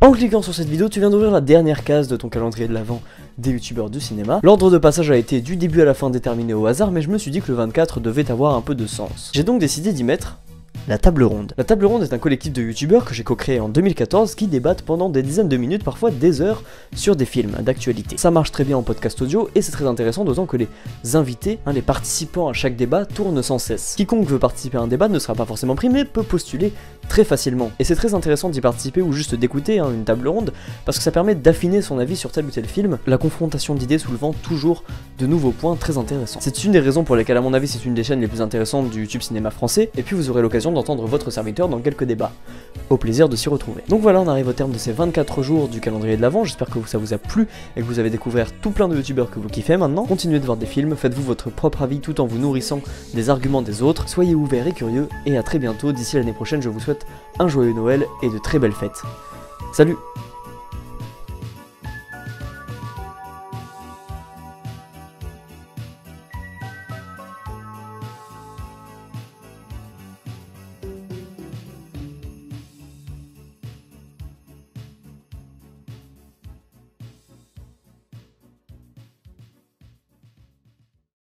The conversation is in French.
En cliquant sur cette vidéo, tu viens d'ouvrir la dernière case de ton calendrier de l'Avent des youtubeurs du cinéma. L'ordre de passage a été du début à la fin déterminé au hasard, mais je me suis dit que le 24 devait avoir un peu de sens. J'ai donc décidé d'y mettre la table ronde. La table ronde est un collectif de youtubeurs que j'ai co-créé en 2014 qui débattent pendant des dizaines de minutes, parfois des heures, sur des films d'actualité. Ça marche très bien en podcast audio et c'est très intéressant, d'autant que les invités, les participants à chaque débat tournent sans cesse. Quiconque veut participer à un débat ne sera pas forcément pris mais peut postuler très facilement. Et c'est très intéressant d'y participer ou juste d'écouter une table ronde parce que ça permet d'affiner son avis sur tel ou tel film, la confrontation d'idées soulevant toujours de nouveaux points très intéressants. C'est une des raisons pour lesquelles à mon avis c'est une des chaînes les plus intéressantes du YouTube cinéma français, et puis vous aurez l'occasion d'entendre votre serviteur dans quelques débats. Au plaisir de s'y retrouver. Donc voilà, on arrive au terme de ces 24 jours du calendrier de l'Avent, j'espère que ça vous a plu et que vous avez découvert tout plein de youtubeurs que vous kiffez maintenant. Continuez de voir des films, faites-vous votre propre avis tout en vous nourrissant des arguments des autres, soyez ouverts et curieux, et à très bientôt. D'ici l'année prochaine, je vous souhaite un joyeux Noël et de très belles fêtes. Salut!